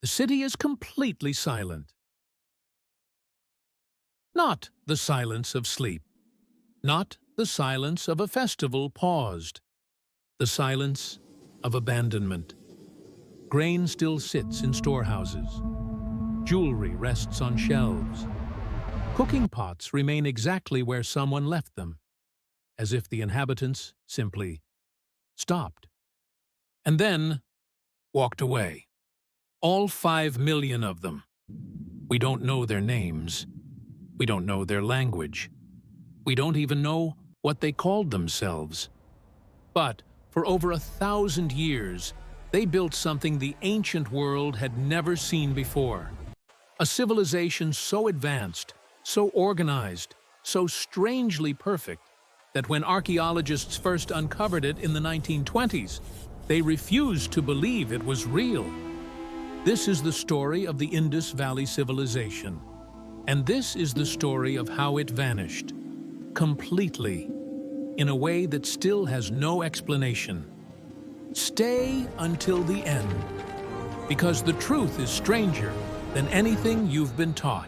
The city is completely silent. Not the silence of sleep. Not the silence of a festival paused. The silence of abandonment. Grain still sits in storehouses. Jewelry rests on shelves. Cooking pots remain exactly where someone left them, as if the inhabitants simply stopped. And then walked away. All 5 million of them. We don't know their names. We don't know their language. We don't even know what they called themselves. But for over 1,000 years, they built something the ancient world had never seen before. A civilization so advanced, so organized, so strangely perfect, that when archaeologists first uncovered it in the 1920s, they refused to believe it was real. This is the story of the Indus Valley Civilization. And this is the story of how it vanished. Completely. In a way that still has no explanation. Stay until the end. Because the truth is stranger than anything you've been taught.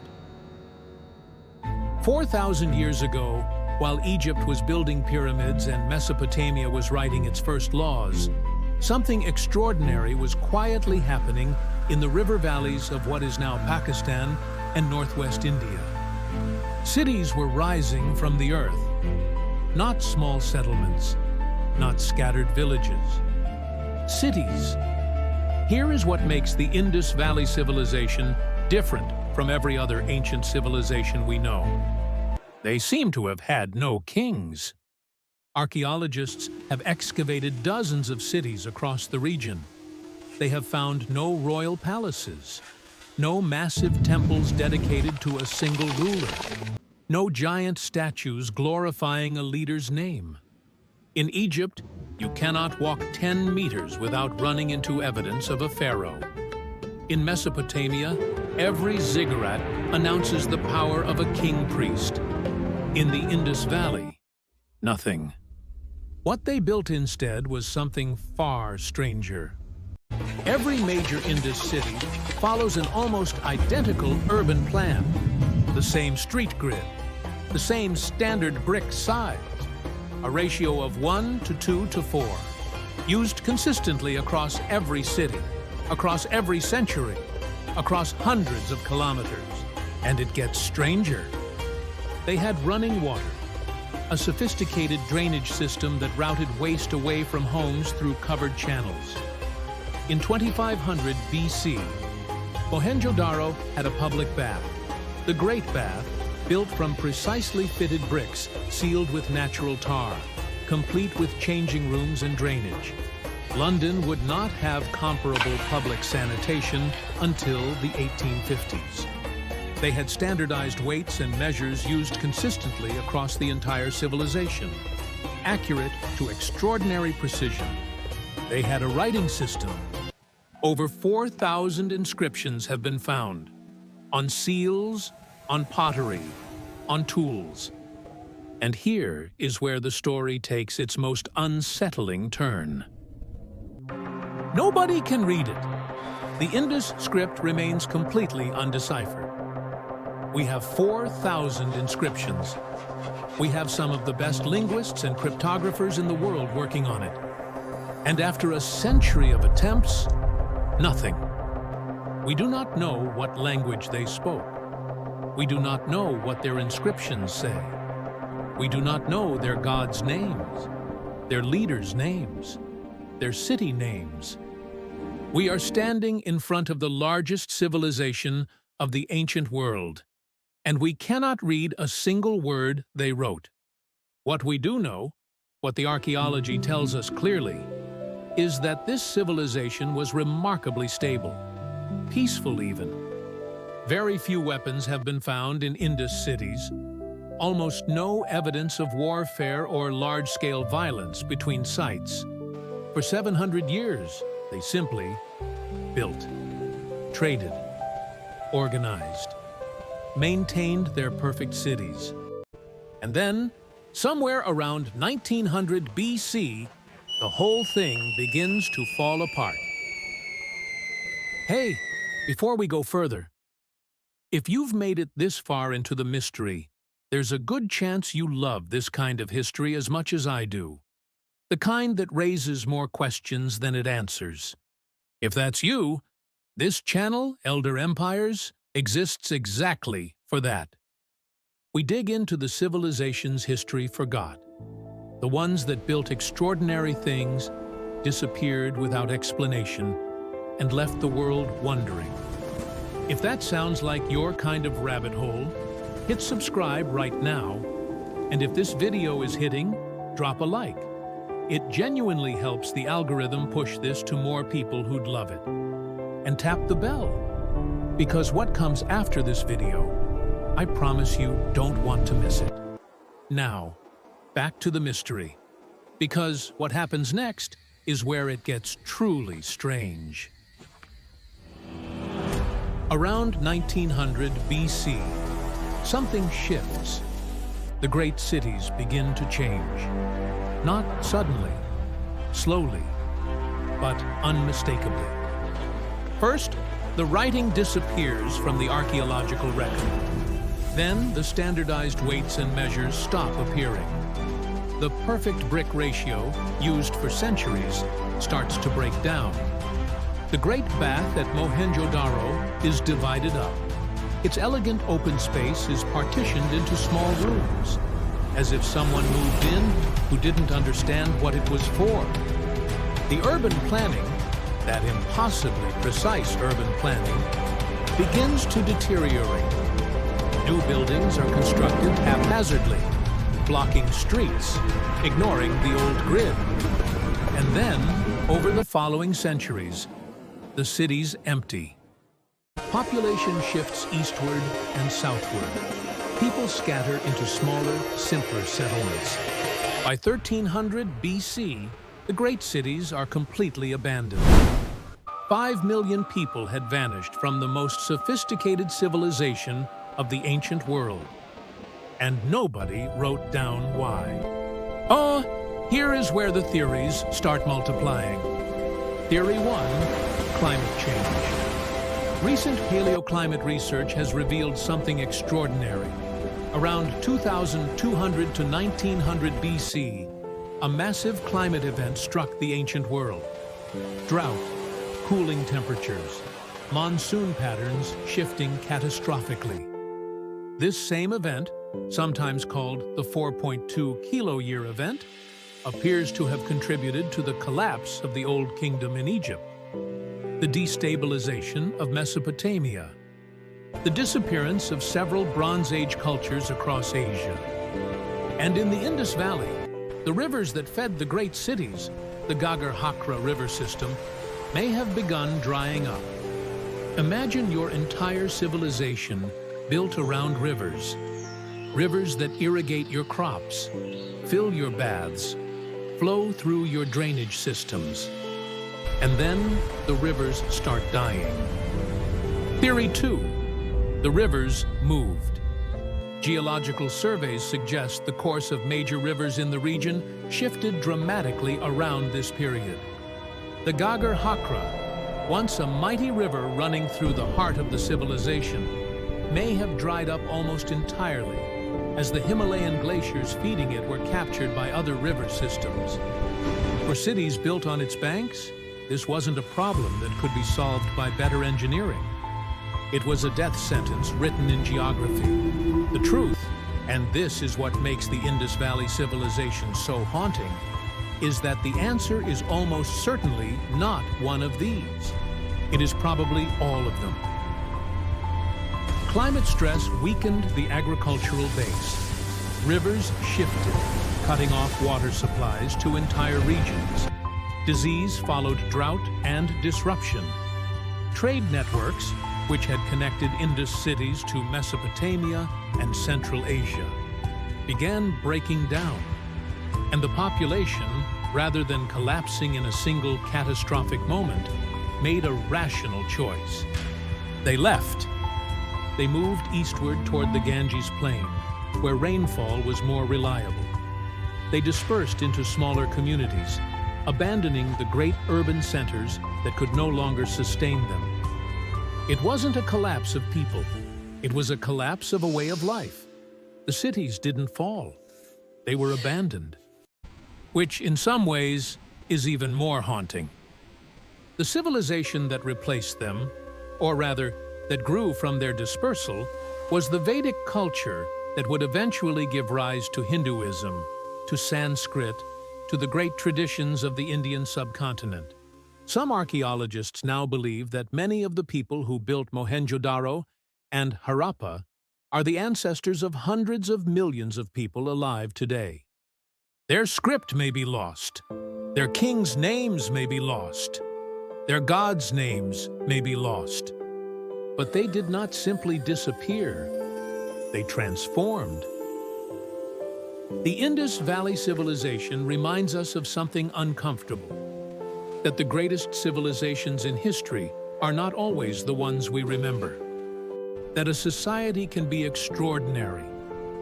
4,000 years ago, while Egypt was building pyramids and Mesopotamia was writing its first laws, something extraordinary was quietly happening in the river valleys of what is now Pakistan and northwest India. Cities were rising from the earth. Not small settlements, not scattered villages. Cities. Here is what makes the Indus Valley Civilization different from every other ancient civilization we know. They seem to have had no kings. Archaeologists have excavated dozens of cities across the region. They have found no royal palaces, no massive temples dedicated to a single ruler, no giant statues glorifying a leader's name. In Egypt, you cannot walk 10 meters without running into evidence of a pharaoh. In Mesopotamia, every ziggurat announces the power of a king-priest. In the Indus Valley, nothing. What they built instead was something far stranger. Every major Indus city follows an almost identical urban plan. The same street grid, the same standard brick size, a ratio of 1 to 2 to 4, used consistently across every city, across every century, across hundreds of kilometers. And it gets stranger. They had running water, a sophisticated drainage system that routed waste away from homes through covered channels. In 2500 BC, Mohenjo-daro had a public bath, the Great Bath, built from precisely fitted bricks sealed with natural tar, complete with changing rooms and drainage. London would not have comparable public sanitation until the 1850s. They had standardized weights and measures used consistently across the entire civilization, accurate to extraordinary precision. They had a writing system. Over 4,000 inscriptions have been found, on seals, on pottery, on tools. And here is where the story takes its most unsettling turn. Nobody can read it. The Indus script remains completely undeciphered. We have 4,000 inscriptions. We have some of the best linguists and cryptographers in the world working on it. And after a century of attempts, nothing. We do not know what language they spoke. We do not know what their inscriptions say. We do not know their gods' names, their leaders' names, their city names. We are standing in front of the largest civilization of the ancient world, and we cannot read a single word they wrote. What we do know, what the archaeology tells us clearly, is that this civilization was remarkably stable, peaceful even. Very few weapons have been found in Indus cities. Almost no evidence of warfare or large-scale violence between sites. For 700 years, they simply built, traded, organized, maintained their perfect cities. And then, somewhere around 1900 BC, the whole thing begins to fall apart. Hey, Before we go further, if you've made it this far into the mystery, there's a good chance you love this kind of history as much as I do. The kind that raises more questions than it answers. If that's you, this channel, Elder Empires, exists exactly for that. We dig into the civilizations history forgot. The ones that built extraordinary things, disappeared without explanation, and left the world wondering. If that sounds like your kind of rabbit hole, hit subscribe right now. And if this video is hitting, drop a like. It genuinely helps the algorithm push this to more people who'd love it. And tap the bell, because what comes after this video, I promise you don't want to miss it. Now, back to the mystery, because what happens next is where it gets truly strange. Around 1900 BC, something shifts. The great cities begin to change. Not suddenly, slowly, but unmistakably. First, the writing disappears from the archaeological record. Then, the standardized weights and measures stop appearing. The perfect brick ratio, used for centuries, starts to break down. The Great Bath at Mohenjo-daro is divided up. Its elegant open space is partitioned into small rooms, as if someone moved in who didn't understand what it was for. The urban planning, that impossibly precise urban planning, begins to deteriorate. New buildings are constructed haphazardly, blocking streets, ignoring the old grid. And then, over the following centuries, the cities empty. Population shifts eastward and southward. People scatter into smaller, simpler settlements. By 1300 BC, the great cities are completely abandoned. 5 million people had vanished from the most sophisticated civilization of the ancient world. And nobody wrote down why. Oh, here is where the theories start multiplying. Theory 1. Climate change. Recent paleoclimate research has revealed something extraordinary. Around 2200 to 1900 BC, a massive climate event struck the ancient world. Drought, cooling temperatures, monsoon patterns shifting catastrophically. This same event, sometimes called the 4.2 kilo-year event, appears to have contributed to the collapse of the Old Kingdom in Egypt, the destabilization of Mesopotamia, the disappearance of several Bronze Age cultures across Asia. And in the Indus Valley, the rivers that fed the great cities, the Ghaggar-Hakra river system, may have begun drying up. Imagine your entire civilization built around rivers. Rivers that irrigate your crops, fill your baths, flow through your drainage systems. And then the rivers start dying. Theory 2. The rivers moved. Geological surveys suggest the course of major rivers in the region shifted dramatically around this period. The Ghaggar-Hakra, once a mighty river running through the heart of the civilization, may have dried up almost entirely, as the Himalayan glaciers feeding it were captured by other river systems. For cities built on its banks, this wasn't a problem that could be solved by better engineering. It was a death sentence written in geography. The truth, and this is what makes the Indus Valley Civilization so haunting, is that the answer is almost certainly not one of these. It is probably all of them. Climate stress weakened the agricultural base. Rivers shifted, cutting off water supplies to entire regions. Disease followed drought and disruption. Trade networks, which had connected Indus cities to Mesopotamia and Central Asia, began breaking down. And the population, rather than collapsing in a single catastrophic moment, made a rational choice. They left. They moved eastward toward the Ganges Plain, where rainfall was more reliable. They dispersed into smaller communities, abandoning the great urban centers that could no longer sustain them. It wasn't a collapse of people. It was a collapse of a way of life. The cities didn't fall. They were abandoned, which in some ways is even more haunting. The civilization that replaced them, or rather, that grew from their dispersal, was the Vedic culture that would eventually give rise to Hinduism, to Sanskrit, to the great traditions of the Indian subcontinent. Some archaeologists now believe that many of the people who built Mohenjo-daro and Harappa are the ancestors of hundreds of millions of people alive today. Their script may be lost. Their kings' names may be lost. Their gods' names may be lost. But they did not simply disappear. They transformed. The Indus Valley Civilization reminds us of something uncomfortable, that the greatest civilizations in history are not always the ones we remember. That a society can be extraordinary,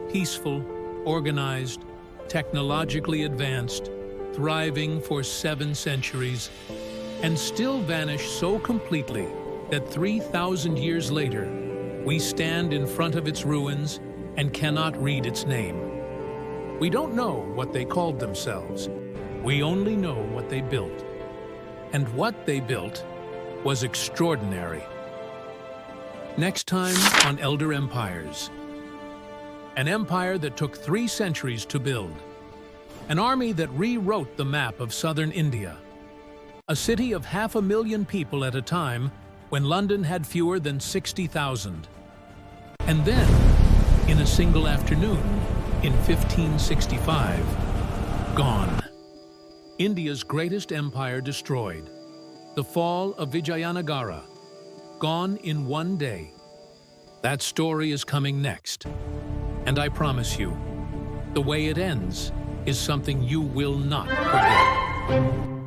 peaceful, organized, technologically advanced, thriving for 7 centuries, and still vanish so completely that 3,000 years later, we stand in front of its ruins and cannot read its name. We don't know what they called themselves. We only know what they built. And what they built was extraordinary. Next time on Elder Empires. An empire that took 3 centuries to build. An army that rewrote the map of southern India. A city of 500,000 people at a time when London had fewer than 60,000. And then, in a single afternoon, in 1565, gone. India's greatest empire destroyed. The fall of Vijayanagara, gone in one day. That story is coming next. And I promise you, the way it ends is something you will not forget.